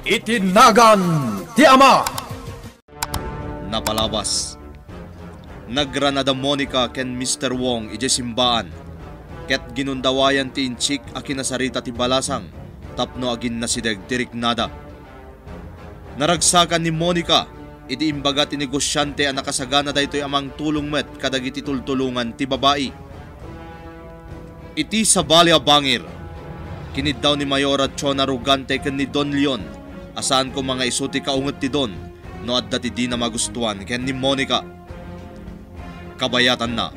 Itinagan ti Ama. Napalabas. Nagranada Monica ken Mr. Wong ije simbaan. Ket ginundawayan ti inchik a kinasarita ti balasang tapno agin nasideg ti riknada. Naragsakan ni Monica iti imbaga ti negosyante a nakasagana daytoy amang tulong met kadagiti tultulungan ti babae. Iti sabali a bangir. Kinid daw ni Mayora Chona Rugante ken ni Don Leon asaan ko mga isuti kaunget ti Don no adda ti di na magustuhan ken ni Monica. Kabayatan na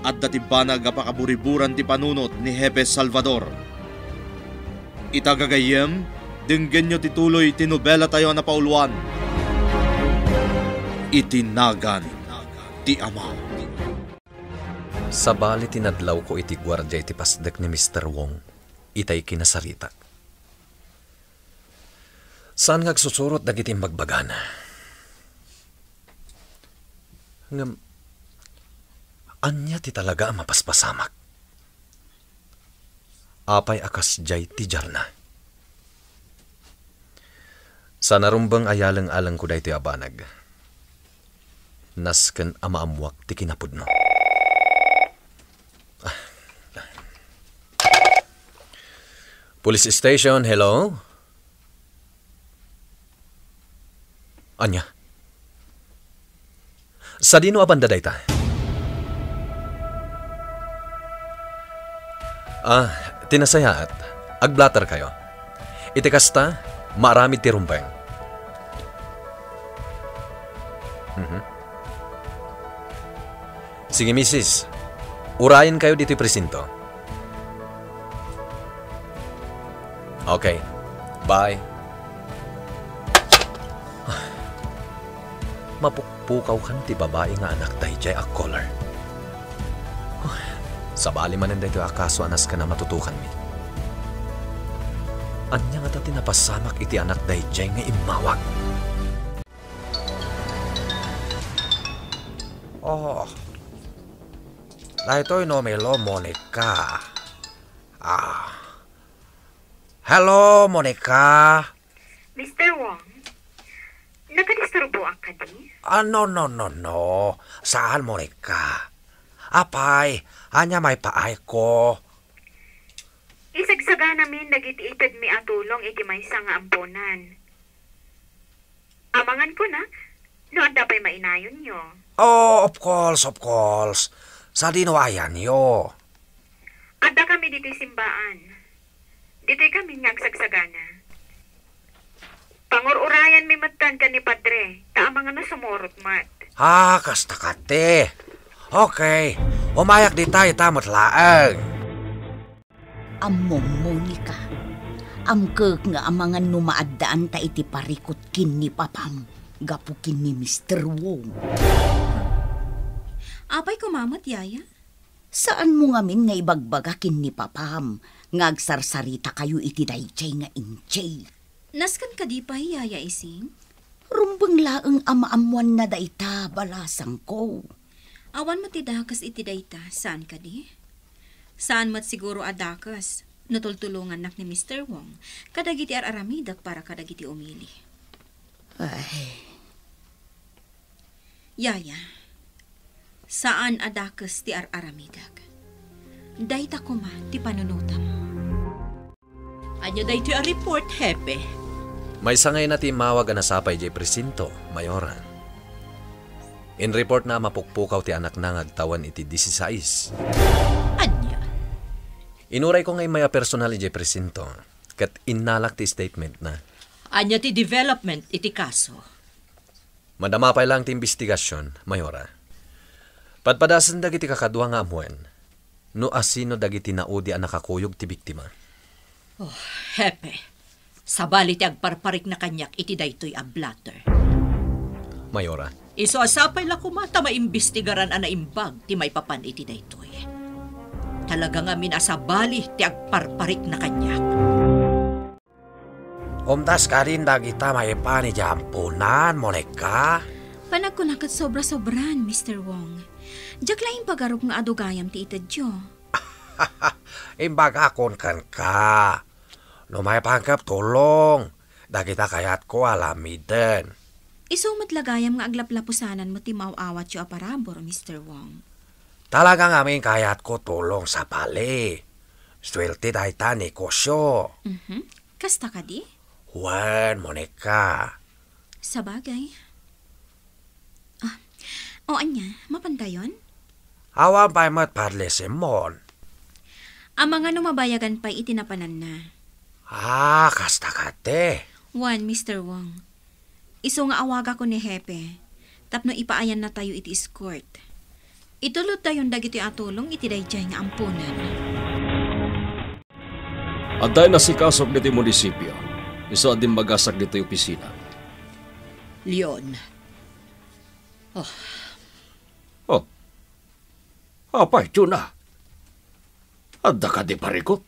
adda ti banag a pakaburiburan ti panunot ni Hepe Salvador. Itagagayem denggen nyo tituloy ti nobela tayo na pauluan. Itinagan ti Ama. Sabali tinadlaw ko iti gwardya iti pasdek ni Mr. Wong. Itay kinasarita. Saan ngagsusurot dagiti magbagana? Ngam, anya ti talaga ang mapaspasamak. Apay akas jay ti jarna. Sa narumbang ayalang-alang ko dahi ti abanag. Nasken amaamuak ti kinapudno. Police station, hello? Anya? Sa dino abanda dayta? Tinasayaat. Agblatter kayo. Itikasta, marami ti rumbeng. Sige, misis. Urayan kayo dito presinto. Okay. Bye. Mapukpukaw ka ti babae nga anak tayo jay a color. Sabali man hindi ito akaso anas ka na matutukan mi. Anya nga tati napasamak iti anak tayo jay nga imawag. Dahito inomelo Monica. Hello, Monica. Mr. Wong, nakadisturbo ka di? No. Saan, Monica? Apay, anya may paay ko. Isagsaga namin nagitiitad mi atulong iti may nga ampunan. Amangan ko na, no anda pa'y mainayon nyo. Oh, of course. Sa dinuayan yo. Anda kami dito simbaan. Dito kami ngagsagsagana. Pangururayan mi matan ka ni Padre, taamang ano sumurot mat. Kasta kate. Okay, umayak di tayo tamot laang. Among Monica, amkeg nga amangan numaadaan ta iti parikot kin ni Papam, gapukin ni Mr. Wong. Apay kumamot, yaya? Saan mo ngamin nga ibagbagakin ni Papam, ngagsarsarita kayo iti dayjay nga inchay. Naskan ka di pa, yaya ising? Rumbang laeng amaamuan na dayta balasang ko. Awan mo ti dakas iti dayta, saan ka di? Saan mat siguro adakas, natultulungan nak ni Mr. Wong, kadagiti aramidak para kadagiti umili. Ay. Yaya, saan adakas ti aramidak? Dayta kuma ti panunutam. Anya day ti report, Hepe. May sangay na ti mawag na sapay jay presinto, Mayora. In report na mapukpukaw ti anak na ngagtawan iti 16. Anya? Inuray ko ngay maya personal iti presinto, kat inalak ti statement na. Anya ti development iti kaso. Madamapay lang ti investigasyon, Mayora. Padpadasan dagiti kakadwa nga amuen, no asino dagiti naudi ang nakakuyog ti biktima. Oh, Hepe, sabali ti agparparik na kanyak iti daytoy a blatter. Mayora. Iso asapay la kumata maimbestigaran ana imbag ti may papan iti daytoy. Talaga nga minasabali ti agparparik na kanyak. Umtas ka rin dagita may pani jampunan, Monica. Panagkunakat sobra-sobran, Mr. Wong. Diyak laing pagarok nga adugayam ti itadyo. Imbag akon kan ka. No may pangkap tulong. dagita kayat ko alamiden. Iso matlagayam nga aglaplapusanan mo ti mauawat yu aparabor, Mr. Wong. Talaga ngamin kayat ko tulong sa pali. Swerte dahi ta negosyo. Kasta ka di? Wen, Monica. Sabagay. O anya, mapandayon? Awan pa mat parle Simon. Ang mga numabayagan pa'y itinapanan na. Kasta kate. One, Mr. Wong. Iso nga awaga ko ni Hepe. Tapno ipaayan na tayo iti escort. Itulot tayon dagiti atulong iti dayjay nga ampunan. Aday na si kasok dito yung munisipyo. Iso adin magasak dito yung opisina. Leon. Apay, Tuna. Adda ka di parikot?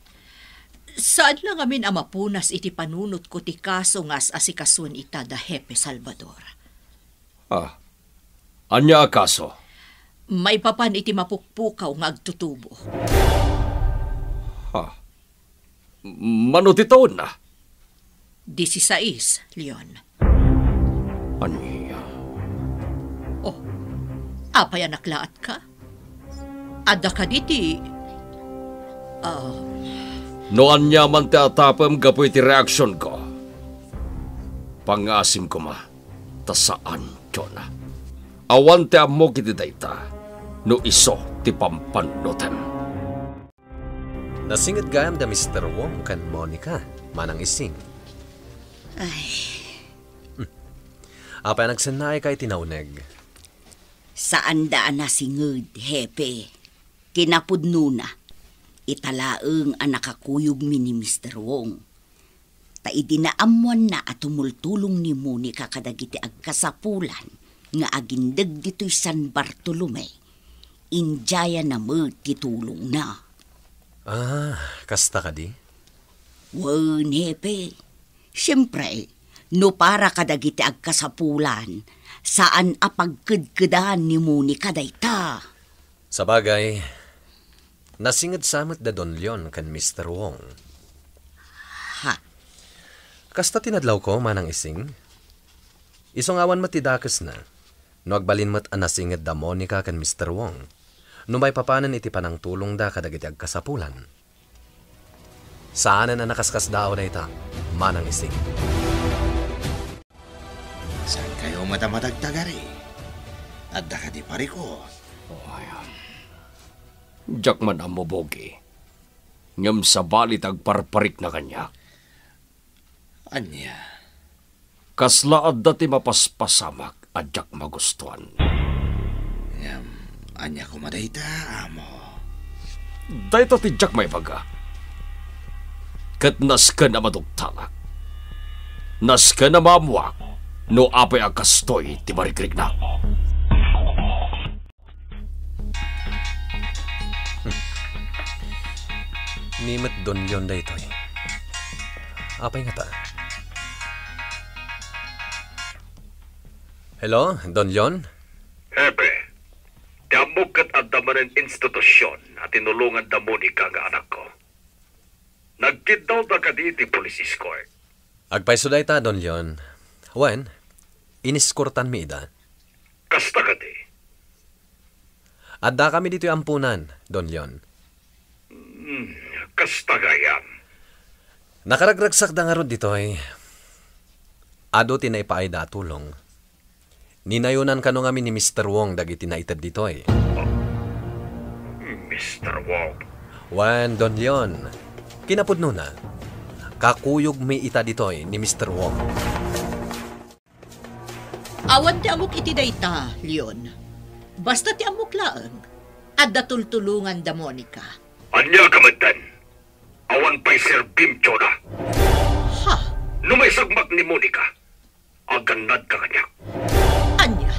Saan lang amin amapunas iti panunot ko ti kaso ngas asikasun ita da Hepe Salvador. Anya akaso? May papan iti mapukpukaw nga agtutubo. Manuti taon na? 16, Leon. Anya? Apay anaklaat ka? Ada ka diti. No anya man te atapam gapoy ti reaksyon ko. Pangasim ko ma. Tasaan, Tuna. Awan te amo kiti dayta. No iso ti pampanutem. Nasingit gayam da Mr. Wong kan Monica, manang ising. Ay, Apay nagsanay kay tinauneg. saan daan na singod, Hepe? Kinapudno na. Italaeng ang nakakuyog mi ni Mr. Wong. Ta idinaamuan na at tumultulong ni Monica kadagiti agkasapulan nga agindag dito'y San Bartolome. Injaya na mo titulong na. Kasta ka di? Wan, Hepe. Siyempre, no para kadagiti agkasapulan, saan apagkadkadaan ni Monica dayta? Sabagay, nasingit samot da Don Leon kan Mr. Wong. Ha? Kasta tinadlaw ko, manang ising. Isong awan matidakas na, no agbalin mat anasingit da Monica kan Mr. Wong. No may papanan iti panang tulong da kadagiti agkasapulan. Saan na nakaskas dao na ita, manang ising. Saan kayo matamatagtagari? Adda ka di parikot. Diyak man ang mobogi. Ngam sa balit agparparik na kanya. Anya? Kasla adda ti mapaspasamak adyak magustuhan. Anya kumadayta, amo. Dahito ti diyak may baga. Kat nas ka na madugtalak. Nas ka na mamuak. No apay agastoy ti marikrik na. Nimet Don Leon da ito. Apay nga ta? Hello, Don Leon? Hepe, damog kat adamanan institusyon at tinulungan da Monica nga anak ko. Nagkidaw da ka di ti police escort. Agpaysuday ta, Don Leon. Wen, iniskurtan mi ida. Kasta ka di? Adda kami dito yung ampunan, Don Leon. Kasta gayam. Nakaragragsak da nga ron dito ay ado tinaipaay da tulong. Ninayunan ka no ni Mr. Wong dagiti naitad dito ay. Mr. Wong. Wan, Don Leon. Kinapudno na. Kakuyog may ita dito ay ni Mr. Wong. Awan ti amok iti dayta, Leon. Basta ti amok laeng. Adda tultulungan da Monica. Anya kamadan. Awan pa'y serbim, Tuna. Ha? No may sagmak ni Monica, aganad ka kanya. Anya?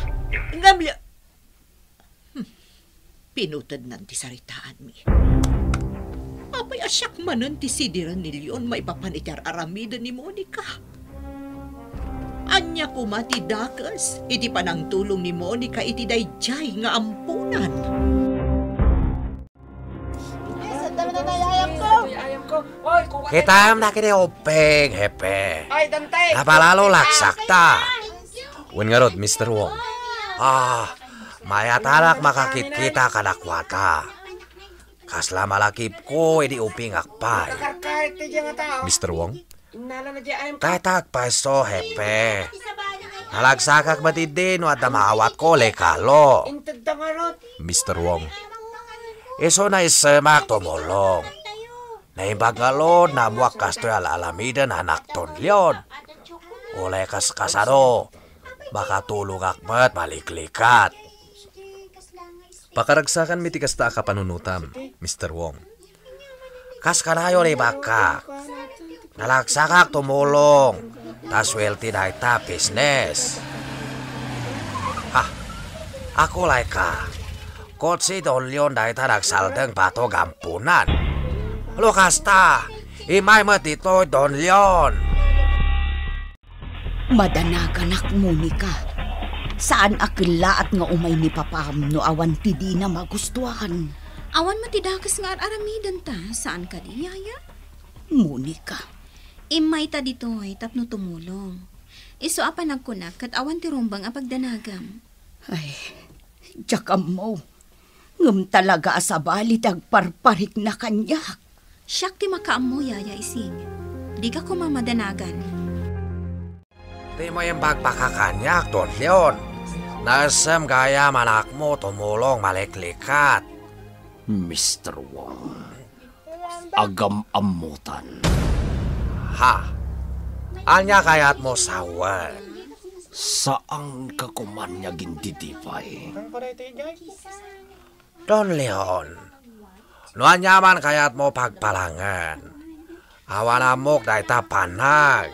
Ngamya... Pinutad nan ti saritaan mi. Apay asyak manan ti sidiran ni Leon may papanitar aramida ni Monica. Anya kumati dakas, iti panang tulong ni Monica iti dayjay nga ampunan. Ayam ko. Oy, kung Kita na kini upeng, hepe. Napalalo laksak ta. Wen nga rod, Mr. Wong. Maya talak makakit kita kadakwata. Kasla malakip ko, edi uping akpay. Mr. Wong? Katak paso, hepe. Nalagsakak batid no at maawat ko lekalo. Mr. Wong? Iso na isemak tumulong. Naimbag ngalod na muak kastoy alalamidan anak tonlyon. Ulay kasado, baka tulong akmat maliklikat. Pakaragsakan mitikas ta ka panunutam, Mr. Wong. Kas kanayo ni baka. Nalagsakak tumulong. Taswelti na ita business. Ako lay ka. Kotsi tonlyon na ita nagsaldeng pato gampunan. Lukas ta, imay matito tonlyon. Madanaganak, Monica. Saan akilaat nga umay ni papam no awan ti di na magustuhan? Awan matidakas nga aramidan ta. Saan ka di, Yaya? Monica. Imay ta ditoy tapno tumulong. Iso apa nagkunak kat awan ti rumbang apagdanagam. Ay, jakam mo. Ngam talaga asabali tagparparik na kanyak. Siyak ti makaam mo, Yaya Ising. Di ka kumamadanagan. Di mo yung pagpakakanyak, tonlyon. Nasam gaya manak mo tumulong maliklikat. Mr. Wong, agam-amutan. Anya kayat mo sawan. Saan ka kumanyagin ditipay? Don Leon, nuan nyaman kayat mo pagpalangan. Awan amok dahi ta panag.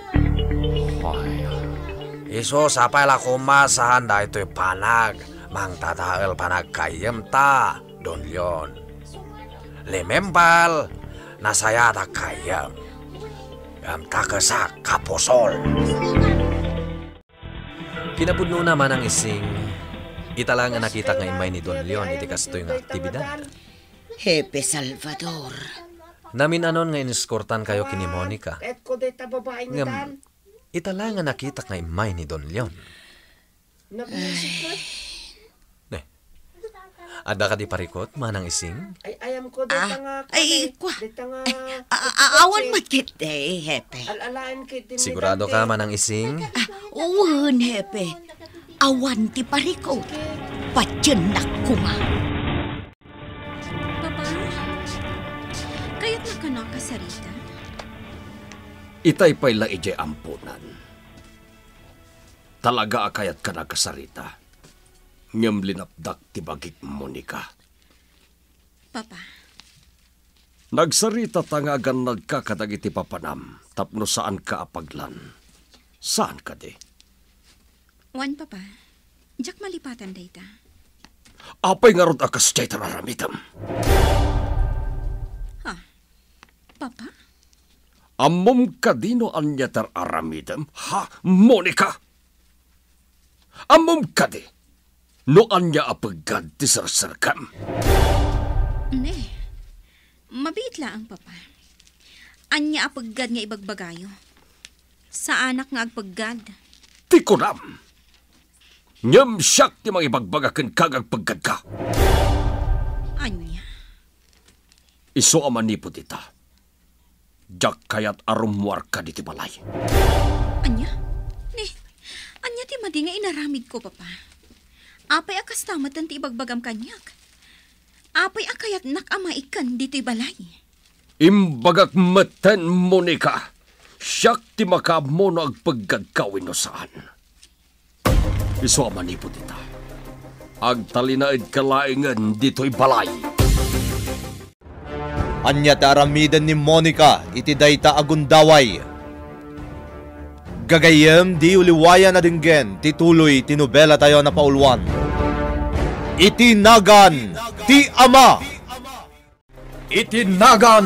Iso sapay la kumasahan dahi to'y panag. Mang tatael panag kayem ta, Don Leon. Limembal, nasaya ta kayem. Gam takesak kaposol. Kinapudno naman ang ising, itala nga nakita nga imay ni Don Leon iti kastoy nga aktibidad. Hepe Salvador. Namin anon nga iniskortan kayo kini Monica. Ngam, itala nga nakita nga imay ni Don Leon. Ada ka di parikot, manang ising? Awan magkit Hepe. Sigurado ka, manang ising? Uwan, Hepe. Awan ti parikot. Patyanak kuma. Papa, kaya't nakanak ka sarita? Itay pa'y laijay ampunan. Talaga akayat ka na kasarita. Ngam linapdak ti bagik Monica. Papa. Nagsarita tangagan nagkakadag iti papanam, tapno saan ka apaglan. Saan ka di? Wan, Papa. Jak malipatan dayta. Apay nga rod akas jay tararamitam. Papa? Amom ka dino anya tararamitam? Monica? Amom ka di? No anya apagad ti sarsarkam? Ne, mabit lang, Papa. Anya apagad nga ibagbagayo. Sa anak nga agpagad. Ti kunam. Nyam siyak ti mga ibagbagakan kagagpagad ka. Anya? Iso amanipod ita. Jak kayat arumwar ka di ti balay. Anya? Ne, anya ti madi nga inaramid ko, Papa. Apay akas tamatan ti ibagbagam kanyak. Apay akayat nakamaikan dito'y balay. Imbagak matan, Monica. Siyak ti makamo na agpagkagkawin no saan. Iso amanipod ita. Agtalinaid kalaingan dito'y balay. Anya ti aramidan ni Monica iti dayta agundaway. Gagayem di uliwaya na dinggen tituloy tinobela tayo na paulwan. Itinagan ti Ama. Itinagan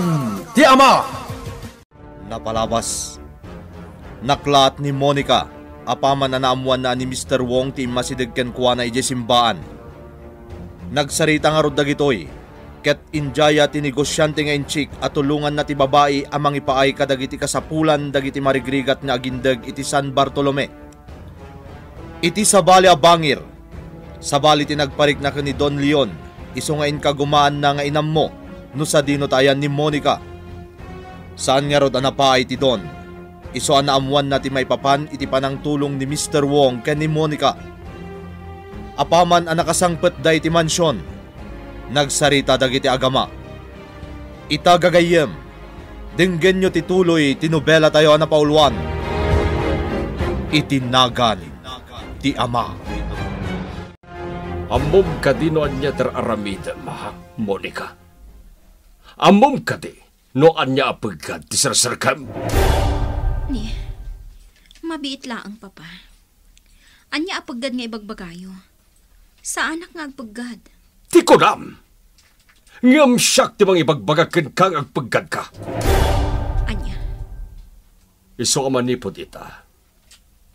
ti Ama. Napalabas. Naklat ni Monica apaman na naamuan na ni Mr. Wong ti masidag ken kuana iti simbaan. Nagsarita nga rod dagitoy Ket injaya ti negosyante nga inchik at tulungan na ti babae amang ipaay kadagiti kasapulan dagiti marigrigat nga agindeg iti San Bartolome. Iti sabali a bangir, sabali ti nagparik na ni Don Leon, iso nga inkagumaan na nga inam mo, no sa dino tayan ni Monica. Saan nga rod anapaay ti Don? Iso anaamuan na ti maipapan iti panang tulong ni Mr. Wong ken ni Monica. Apaman ang nakasangpet da iti mansyon, nagsarita dagiti agama. Itagagayem, dinggen nyo tituloy tinubela tayo na pauluan. Itinagan ti ama. Amom ka di no anya ter aramida, Monica. Amom ka di no anya apagad ti sarsarkam. Ni, mabiit laang, Papa. Anya apagad nga ibagbagayo. Sa anak nga agpagad. Ti kunam! Ngam siyak ti mga ibagbagakin kang agpagad ka. Anya? Iso ka manipod ita.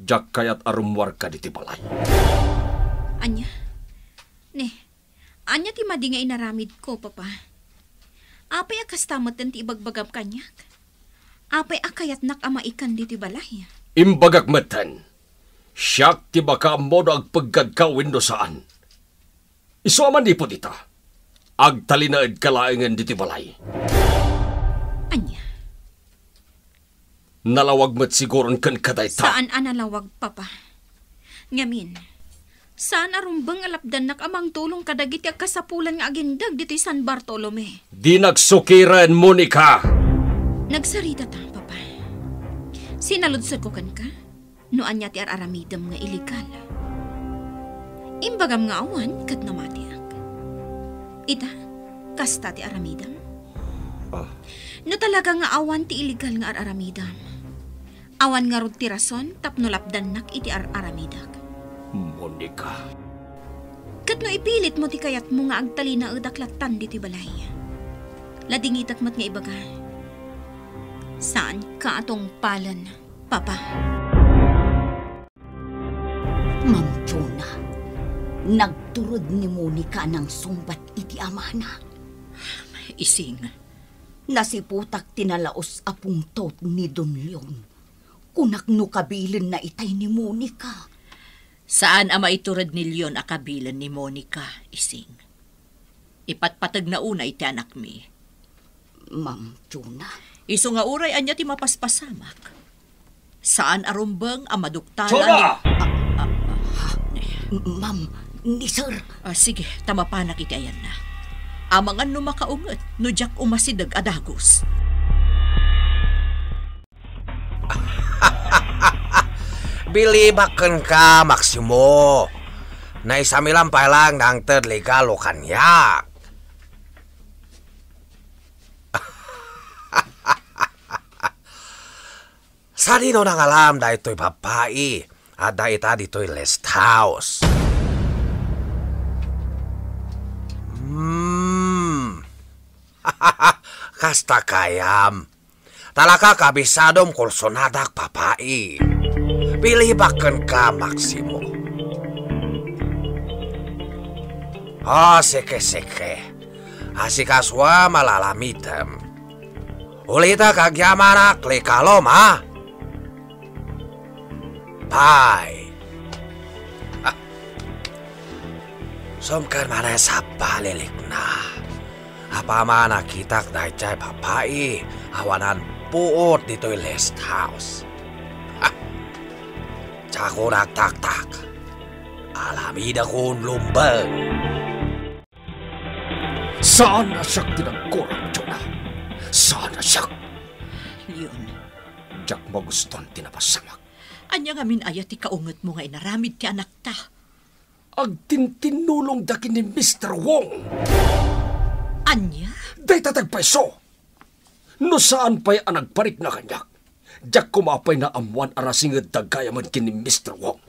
Jak kayat arumwar ka di ti balay. Anya? Ne, anya ti madi nga inaramid ko, Papa. Apay akastamot ti ibagbagam kanyak. Apay akayat nak amaikan di ti balay. Imbagak matan. Siyak ti baka mo na agpagad ka windo saan. Iso man di po dita. Agtalinaid kalaingan di ti balay. Anya? Nalawag mat siguron kan kadayta. Saan analawag, Papa? Ngamin, saan arumbang alapdan nak amang tulong kadagiti kasapulan nga agindag diti San Bartolome? Di nagsukiran, Monica! Nagsarita ta, Papa. Sinaludsod ko kan ka? No anya ti araramidam nga iligal. Imbagam nga awan kat namatiak. Ita, kasta ti aramidam. No talaga nga awan ti iligal nga araramidam. Awan nga rod ti rason tapno lapdan nak iti aramidak. Monica. Kat no ipilit mo ti kayat mo nga agtalina udaklatan di ti balay. Ladingitat mat nga ibaga. Saan ka atong palan, Papa? Ma'am Jonah, nagturod ni Monica ng sumbat iti amana. Ising. Nasiputak tinalaos apong tot ni Don Leon. Kunakno kabilin na itay ni Monica. Saan ama iturod ni Leon akabilan ni Monica, Ising? Ipatpatag na una iti anak mi. Ma'am Jonah. Iso nga uray anya ti mapaspasamak. Saan arumbang ang maduktala Jonah! Ma'am, ni sir. Sige, tamapanak iti ayan na. Amangan no makaungat, no jak umasidag adagos. Bilibakan ka, Maximo. Naisamilang pa lang ng terligalo kanyak. Sa dino nang alam da ito'y babae at da ita dito'y rest house. Kasta kayam. Talaga kabisadom kulsonadak babae. Bilibakan ka, Maximo. Sige. Asikaswa malalamitem. Ulita kagyamanak likalom, ha? Bye. Sumkan mana sa palilik na. Apa mana kitak dahi chay babae. Awanan puot dito'y rest house. Cakurak tak-tak. Alamida kong lumbang. Saan na siyak tinagkurang, Jonah? Saan na siyak? Leon. Jak maguston tinapasamak. Anya nga min ayat ti kaunget mo nga inaramid ti anak ta. Agtintinulong dakin ni Mr. Wong. Anya? Day tatagpaiso. No saan pa'y anagparik na kanyak. Jak kumapay na amuan arasingad dagayaman kin ni Mr. Wong.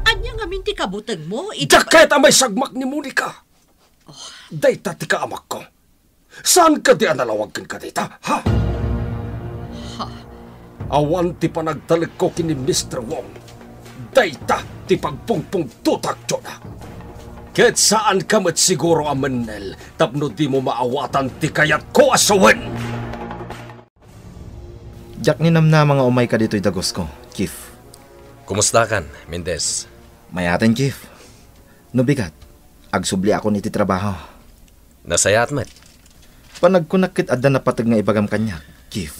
Anya nga min ti kabutang mo? Jak kahit amay sagmak ni Monica. Day tatika amak ko. Saan ka di analawag ka dita, ha? Awan ti panagtalag ko kini Mr. Wong. Dayta ti pagpungpung tutak, Jonah. Ket saan kamat siguro amanel, tapno di mo maawatan ti kayat ko asawan. Jak ninam na mga umay ka dito'y dagos ko, Chief. Kumusta kan, Mendez? Mayaten, Chief. No bigat, agsubli ako niti trabaho. Nasayat met? Panagkunakit adda na patag nga ibagam kanya, Chief.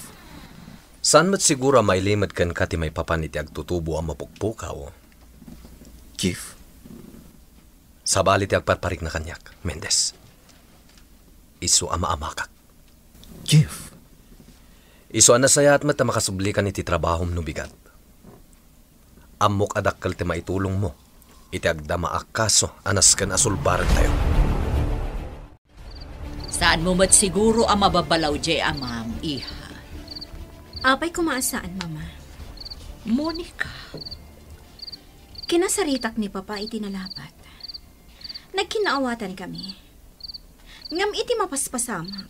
Saan mat siguro may limad kan ka ti may papan iti agtutubo ang mapukpukaw? Chief. Sa bali ti agparparik na kanyak, Mendez. Isu ama-amakak. Chief. Isu anasayat mat na makasubli ka iti trabahom no bigat. Amok adakkel ti maitulong mo. Iti agdama akaso anas kan asulbaran tayo. Saan mo mat siguro ang mababalaw jay amam, iha? Apay kumaasaan, Mama? Monica. Kinasaritak ni Papa iti nalapat. Nagkinaawatan kami. Ngam iti mapaspasamak.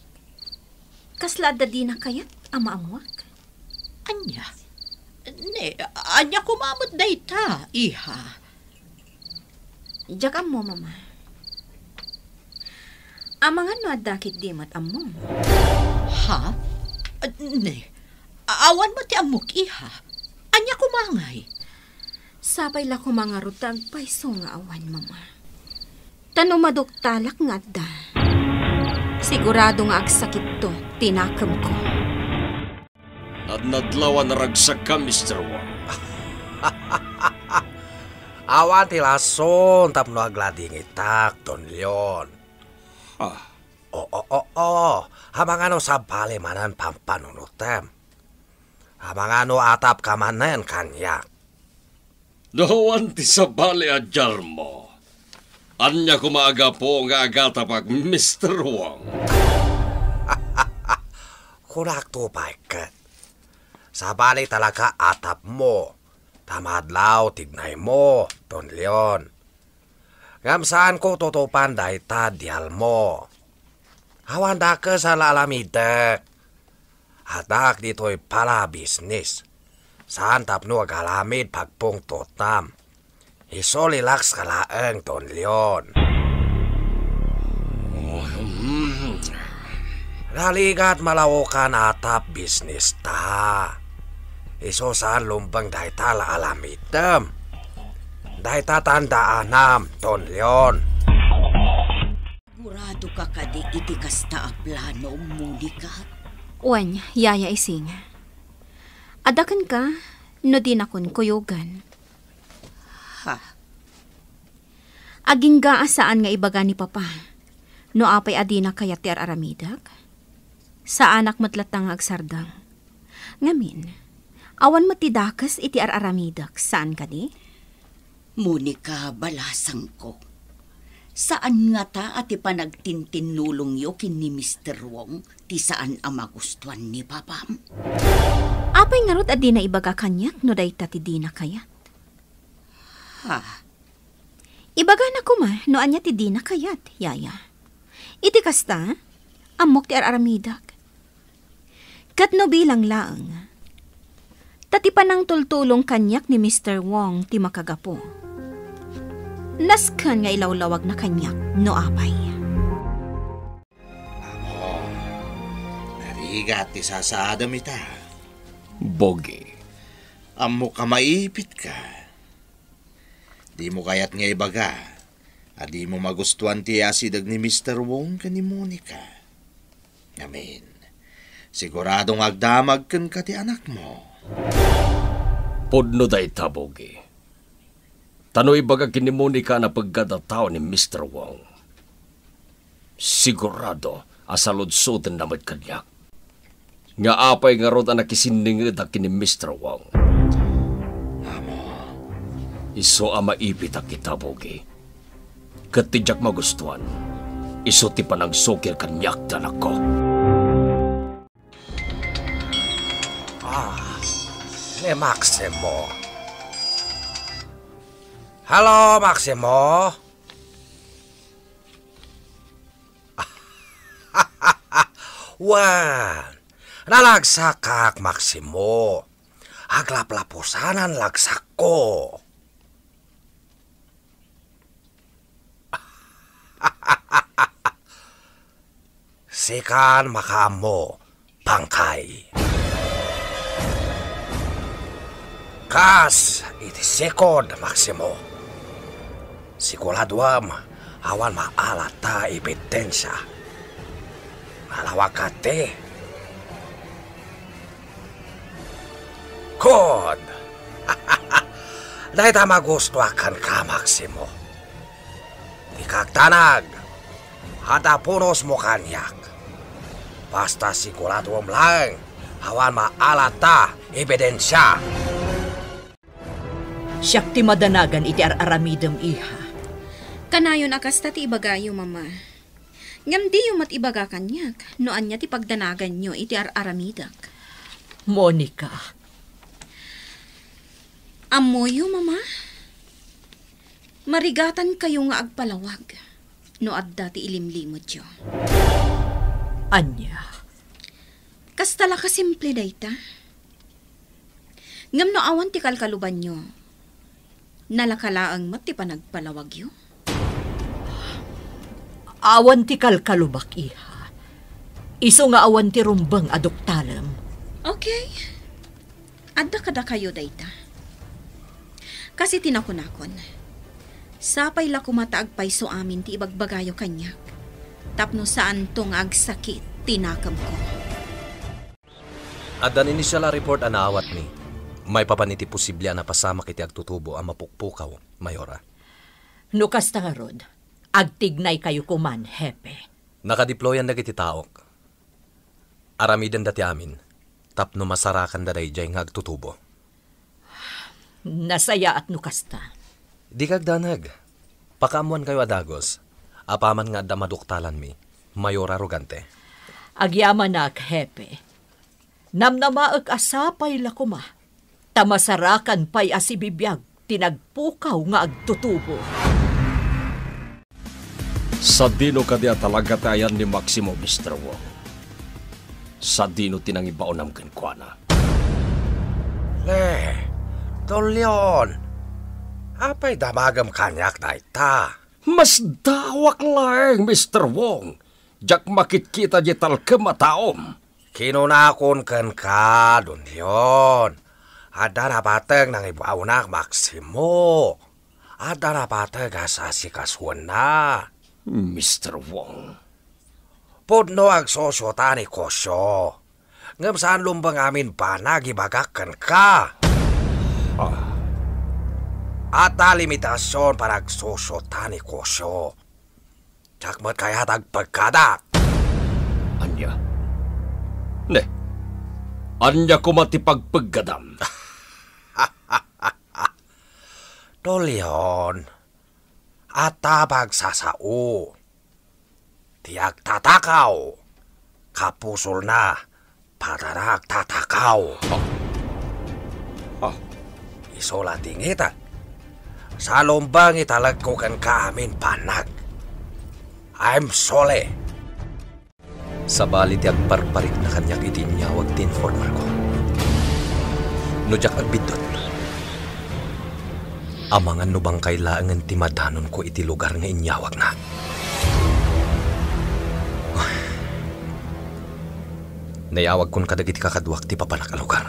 Kasla da di na kayat ama-amwak. Anya? Ne, anya kumamot dayta, iha. Diyak mo, Mama. Amangan no adakit di mat ammo. Ha? Ne, awan mo ti amok, iha. Anya kumangay. Sapay la ko mga rutag paiso nga awan, Mama. Tano maduktalak nga da. Sigurado nga agsakit to, tinakam ko. At nadlawan na ragsak ka, Mr. Wong. Awan ti lason tapno aglading itak, Don Leon. Hamangano sabali manan pampanunutem. Hamangano atap kamanen kanyak. Dawan ti sabali ajar mo. Anya kumaaga po nga agatapak, Mr. Wong. Kunak to paikat. Sabali talaga atap mo. Tamadlaw tignay mo, Don Leon. Ngam saan ko tutupan dahi tadyal mo. Hawanda ka sa lalamidek. Hatak dito'y pala bisnis. Saan tapno agalamid pagpung totam. Isolilaks kalaeng, Don Leon. Naligat malawakan atap bisnis ta. Iso saan lumbang dahi tala alamidem. Dahi tatandaanam, Don Leon. Sigurado ka kadi iti kasta a plano, Monica. Wan, yaya ising. Adakan ka, no di nakon kuyogan. Ha? Aging gaasaan nga ibaga ni Papa. No apay adina kaya ti aramidag. Sa anak matlatang agsardang. Ngamin, awan matidakas iti aramidag. Saan ka di? Monica, balasang ko. Saan nga ta ati panagtintinulong yo kin ni Mr. Wong ti saan ang magustuhan ni Papam? Apay nga rot adina ibaga kanyak no dayta ti di na kayat. Ha? Ibaga na kuma no anya ti di na kayat, yaya. Iti kasta, amok ti aramidag. Kat no bilang laang, tati panang tultulong kanyak ni Mr. Wong ti makagapo. Naskan nga ilawlawag na kanyak no apay. Amo, narigat ti sasadam ita. Bogi. Amo ka maipit ka. Di mo kayat nga ibaga. Adi mo magustuhan ti asidag ni Mr. Wong ka ni Monica. Amen. Siguradong agdamag kan ka ti anak mo. Podno dayta, Bogi. Tano ibaga kini Monica na pagkadataw ni Mr. Wong. Sigurado asalod-soden naman kanyak. Nga apay nga rod ang nakisiningid na kini Mr. Wong. Amo, Iso ang maipit ang kita, Bogi. Katidyak magustuhan. Iso ti panagsukir kanyak tanak ko. Ni Maximo. Halo, Maximo. Wan, nalagsak kak, Maximo. Aglaplapusanan lagsak ko. sikan makaamo pangkay. Kas iti sekod Maximo. Siguraduam awan maalata ebidensya. Malawakate. Kod. Dahil ta magustuakan ka, Maximo. Ikagtanag. Hada punos mo kanyak. Basta siguraduam lang awan maalata ebidensya. Siyak ti madanagan iti aramidem iha. Kanayon akas ti ibagayo, mama. Ngam di yung matibaga kanyak, noan niya ti pagdanagan nyo iti aramidak. Monica. Amoyo, mama. Marigatan kayo nga agpalawag, no adda ti ilimlimod yo. Anya. Kastala ka simple dayta. Ngam no awan ti kalkaluban nyo, nalakalaang mati pa nagpalawag yo. Awan ti kalkalubak iha. Iso nga awan ti rumbang adoktalem. Okay. Adda kada kayo dayta. Kasi tinakunakon. Sapay la kumataagpay so amin ti ibagbagayo kanyak. Tapno saan tong agsakit tinakam ko. Adan inisyal a report anaawat ni. May papaniti posible na pasamak iti agtutubo ang mapukpukaw, Mayora. Nukas ta nga rod, agtignay kayo kuman, hepe. Nakadeployan na kiti taok. Aramidan dati amin, tapno masarakan da dayjay nga agtutubo. Nasaya at nukas ta. Di kagdanag. Pakaamuan kayo adagos. Apaman nga da maduktalan mi, Mayora Rogante. Agyaman na hepe. Namnamaag asapay lakuma. Tamasarakan pa'y asibibiyag, tinagpukaw nga agtutubo. Sa dino kadya talaga tayan ni Maximo, Mr. Wong. Sa dino tinangibaonam kenkwana. Tolyon. Apay damagam kanyak na ita. Mas dawak lang, Mr. Wong. Jak makikita di talkem mataom. Kinunakon ken ka, Tolyon. Ada na patag ng ibaunak Maximo. Ada na patag asasi kaswan na. Mr. Wong. Pudno ag sosyota ni Kosyo. Ngam saan lumbang amin pa nagibagakan ka. Ata limitasyon para ag sosyota ni Kosyo. Jakmat kaya tagpagkadak. Anya? Ne. Anya ko matipagpaggadam. Tolyon, ata pagsasao, tiyak tatakaw, kapusol na, padarak tatakaw. Isola tingitan, sa lombang italagkukan ka amin panag. I'm Sole. Sa balit yung parparit na kanyak itinyawag tinformer ko. Nujak agbidot. Amangan no bang kailangan timadanon ko iti lugar nga inyawag na. Nayawag kon kadagiti kakadwak ti papanak a lugar.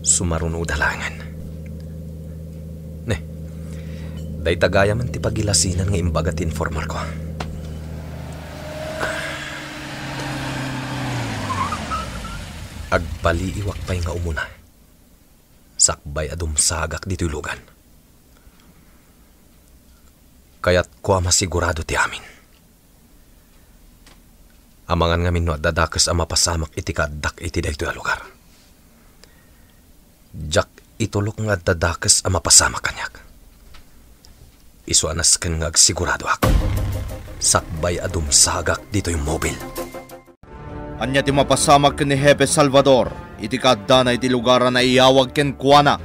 Sumaruno dalangan. Ne, day tagaya man ti pagilasinan nga imbaga tinformer ko. Agpaliiwak pa'y nga umuna. Sakbay adum sagak dito'y lugan. Kaya't ko masigurado ti amin. Amangan ngamin no at dadakas ang mapasamak iti kadak iti daytoy a lugar. Jak itulok nga at dadakas ang mapasamak kanyak. Isuanas kan nga agsigurado ako. Sakbay adum sagak dito'y mobil. Anya ti mapasamak ni Hepe Salvador, iti kadda na iti lugar na iyawag ken kuana.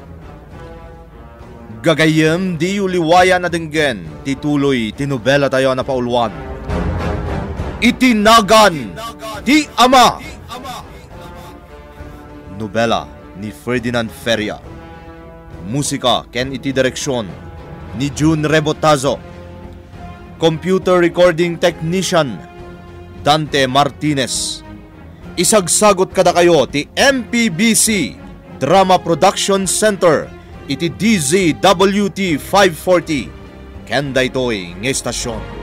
Gagayem di uliwaya na denggen, tituloy tinubela tayo na paulwan. Itinagan ti Ama. Nobela ni Ferdinand Feria. Musika ken iti direksyon ni June Rebotazo. Computer recording technician Dante Martinez. Isagsagot kada kayo ti MPBC Drama Production Center iti DZWT 540 ken daytoy nga estasyon.